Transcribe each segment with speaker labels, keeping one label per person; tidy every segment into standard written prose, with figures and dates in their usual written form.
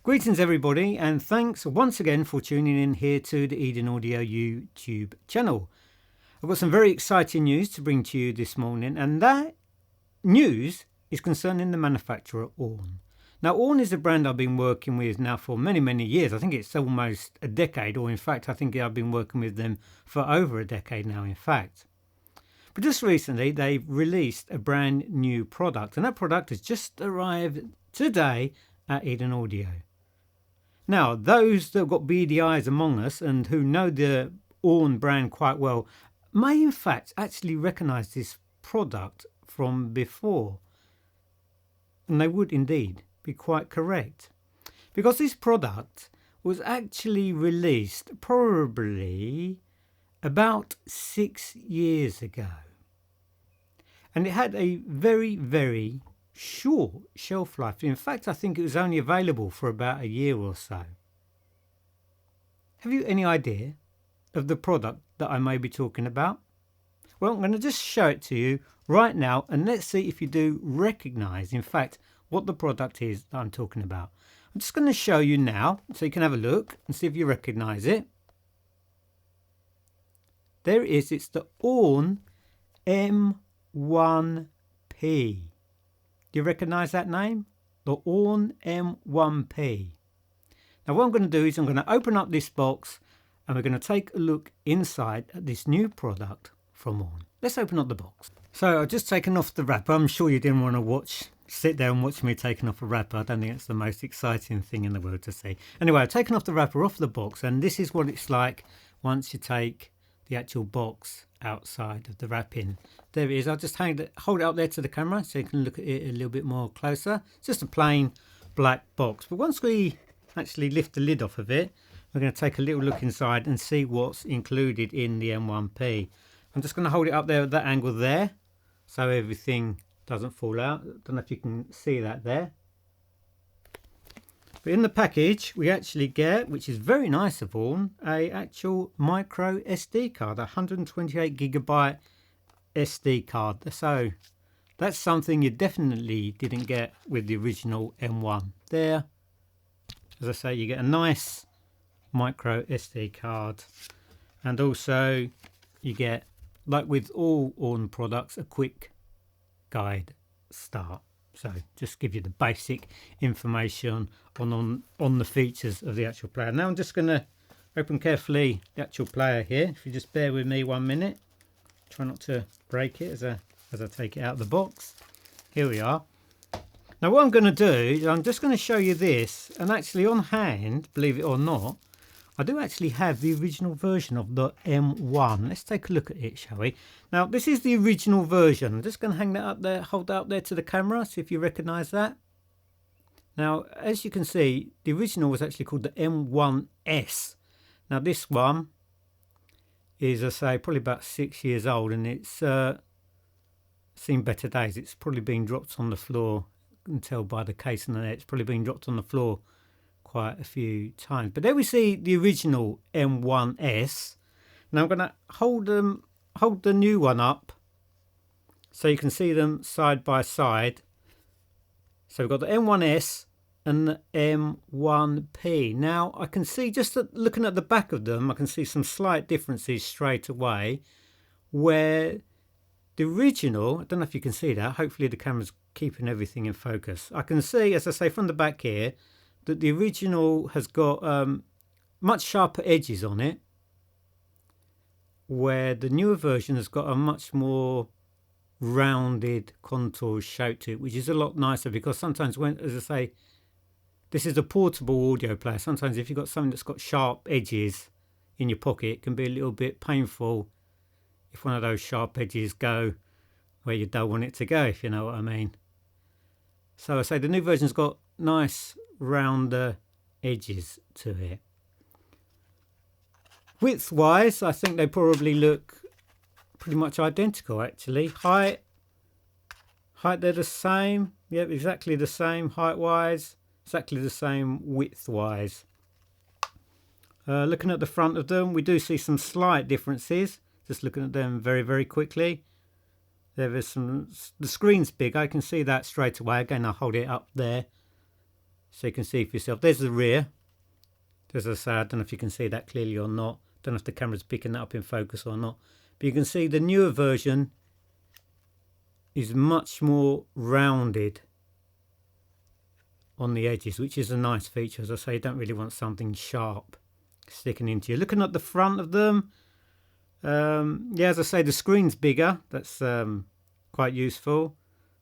Speaker 1: Greetings everybody, and thanks once again for tuning in here to the Eden Audio YouTube channel. I've got some very exciting news to bring to you this morning, and that news is concerning the manufacturer Aune. Now Aune is a brand I've been working with now for many years. I think it's almost a decade, or in fact I think I've been working with them for over a decade now in fact. But just recently they've released a brand new product, and that product has just arrived today at Eden Audio. Now, those that have got beady eyes among us and who know the Aune brand quite well may in fact actually recognise this product from before. And they would indeed be quite correct. Because this product was actually released probably about 6 years ago. And it had a very short shelf life. In fact, I think it was only available for about a year or so. Have you any idea of the product that I may be talking about? Well, I'm going to just show it to you right now, and let's see if you do recognise, in fact, what the product is that I'm talking about. I'm just going to show you now so you can have a look and see if you recognise it. There it is. It's the Aune M1P. Do you recognise that name? The Aune M1P. Now what I'm going to do is I'm going to open up this box and we're going to take a look inside at this new product from Aune. Let's open up the box. So I've just taken off the wrapper. I'm sure you didn't want to sit there and watch me taking off a wrapper. I don't think it's the most exciting thing in the world to see. Anyway, I've taken off the wrapper off the box, and this is what it's like once you take the actual box outside of the wrapping. There it is. I'll just hold it up there to the camera so you can look at it a little bit more closer. It's just a plain black box, but once we actually lift the lid off of it, we're going to take a little look inside and see what's included in the M1P. I'm just going to hold it up there at that angle there so everything doesn't fall out. I don't know if you can see that there. But in the package we actually get, which is very nice of Aune, a actual micro SD card, a 128GB SD card. So that's something you definitely didn't get with the original M1. There, as I say, you get a nice micro SD card, and also you get, like with all Aune products, a quick guide start. So just give you the basic information on the features of the actual player. Now I'm just going to open carefully the actual player here. If you just bear with me 1 minute. Try not to break it as I take it out of the box. Here we are. Now what I'm going to do is I'm just going to show you this, and actually on hand, believe it or not, I do actually have the original version of the M1. Let's take a look at it, shall we? Now this is the original version. I'm just going to hang that up there, hold that up there to the camera, see if you recognise that. Now as you can see, the original was actually called the M1S. Now this one is, I say, probably about 6 years old, and it's seen better days. It's probably been dropped on the floor. You can tell by the case and it's probably been dropped on the floor quite a few times. But there we see the original M1S. Now I'm going to hold the new one up so you can see them side by side. So we've got the M1S and the M1P. Now I can see, just looking at the back of them, I can see some slight differences straight away, where the original, I don't know if you can see that, hopefully the camera's keeping everything in focus. I can see, as I say, from the back here, that the original has got much sharper edges on it, where the newer version has got a much more rounded contour shape to it, which is a lot nicer, because sometimes when, as I say, this is a portable audio player, sometimes if you've got something that's got sharp edges in your pocket, it can be a little bit painful if one of those sharp edges go where you don't want it to go, if you know what I mean. So I say the new version's got nice rounder edges to it. Width wise, I think they probably look pretty much identical actually. Height they're the same. Yep, exactly the same height wise, exactly the same width wise. Looking at the front of them, we do see some slight differences. Just looking at them very quickly. There is some, the screen's big, I can see that straight away. Again, I'll hold it up there so you can see for yourself. There's the rear. As I say, I don't know if you can see that clearly or not. Don't know if the camera's picking that up in focus or not. But you can see the newer version is much more rounded on the edges, which is a nice feature. As I say, you don't really want something sharp sticking into you. Looking at the front of them, yeah, as I say, the screen's bigger. That's quite useful.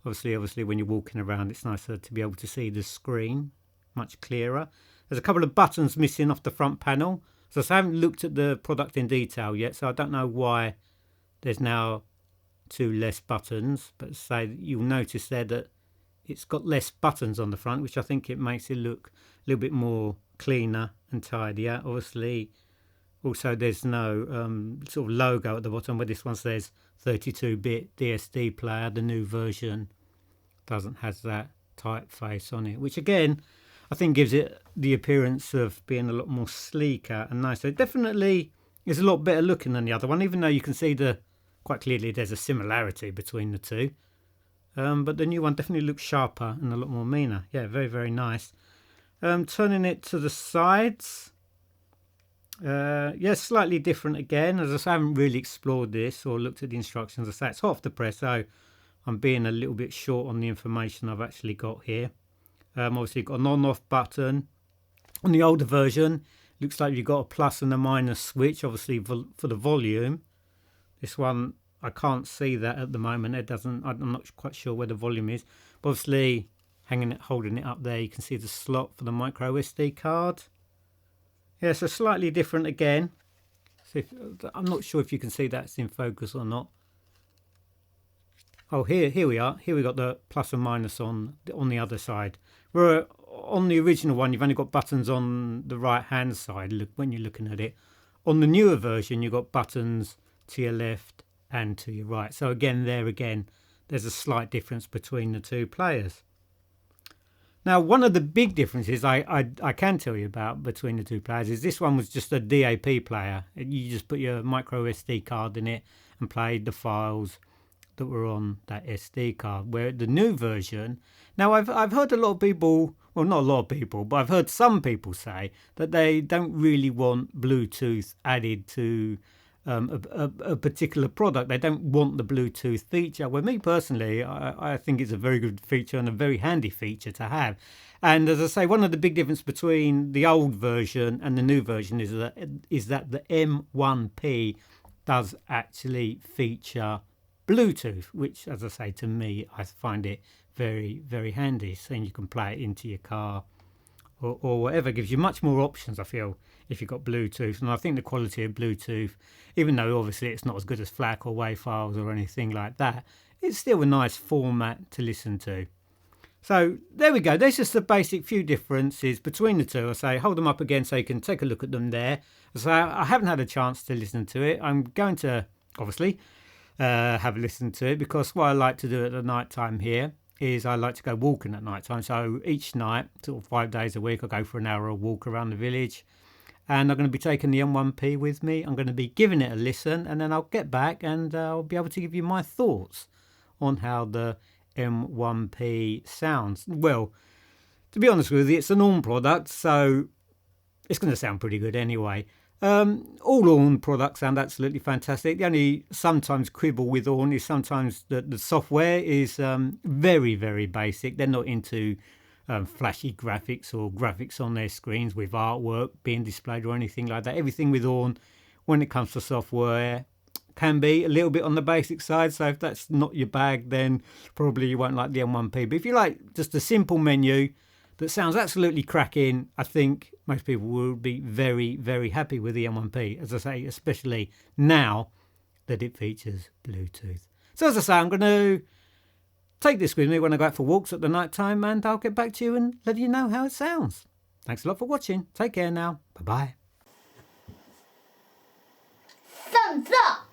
Speaker 1: Obviously, when you're walking around, it's nicer to be able to see the screen much clearer. There's a couple of buttons missing off the front panel. So I haven't looked at the product in detail yet, so I don't know why there's now 2 less buttons. But say you'll notice there that it's got less buttons on the front, which I think it makes it look a little bit more cleaner and tidier. Obviously, also there's no sort of logo at the bottom, where this one says 32-bit DSD player. The new version doesn't have that typeface on it, which again I think gives it the appearance of being a lot more sleeker and nicer. It definitely is a lot better looking than the other one, even though you can see quite clearly there's a similarity between the two. But the new one definitely looks sharper and a lot more meaner. Yeah, very, very nice. Turning it to the sides. Yeah, slightly different again. As I say, I haven't really explored this or looked at the instructions. As I say, it's hot off the press, so I'm being a little bit short on the information I've actually got here. Obviously, you've got an on-off button. On the older version, looks like you've got a plus and a minus switch, obviously for the volume. This one, I can't see that at the moment. It doesn't. I'm not quite sure where the volume is. But obviously, holding it up there, you can see the slot for the micro SD card. Yeah, so slightly different again. So I'm not sure if you can see that's in focus or not. Oh, here we are. Here we got the plus and minus on the other side. Where on the original one, you've only got buttons on the right-hand side. Look, when you're looking at it. On the newer version, you've got buttons to your left and to your right. So again, there's a slight difference between the two players. Now, one of the big differences I can tell you about between the two players is this one was just a DAP player. You just put your micro SD card in it and played the files that were on that SD card. Where the new version, now I've heard a lot of people, well, not a lot of people, but I've heard some people say that they don't really want Bluetooth added to a particular product. They don't want the Bluetooth feature. Well, me personally, I think it's a very good feature and a very handy feature to have. And as I say, one of the big differences between the old version and the new version is that the M1P does actually feature Bluetooth, which, as I say, to me, I find it very, very handy. Saying you can play it into your car or whatever, gives you much more options, I feel, if you've got Bluetooth. And I think the quality of Bluetooth, even though obviously it's not as good as FLAC or WAV files or anything like that, it's still a nice format to listen to. So there we go. There's just the basic few differences between the two. I say hold them up again so you can take a look at them there. So I haven't had a chance to listen to it. I'm going to obviously have a listen to it, because what I like to do at the night time here is I like to go walking at night time. So each night, sort of 5 days a week, I go for an hour of walk around the village, and I'm going to be taking the M1P with me. I'm going to be giving it a listen, and then I'll get back and I'll be able to give you my thoughts on how the M1P sounds. Well, to be honest with you, it's an Aune product, so it's going to sound pretty good anyway. All Aune products sound absolutely fantastic. The only sometimes quibble with Aune is sometimes the software is very, very basic. They're not into flashy graphics or graphics on their screens with artwork being displayed or anything like that. Everything with Aune, when it comes to software, can be a little bit on the basic side. So if that's not your bag, then probably you won't like the M1P. But if you like just a simple menu that sounds absolutely cracking, I think most people will be very, very happy with the M1P. As I say, especially now that it features Bluetooth. So as I say, I'm going to take this with me when I go out for walks at the night time, and I'll get back to you and let you know how it sounds. Thanks a lot for watching. Take care now. Bye-bye.
Speaker 2: Thumbs up!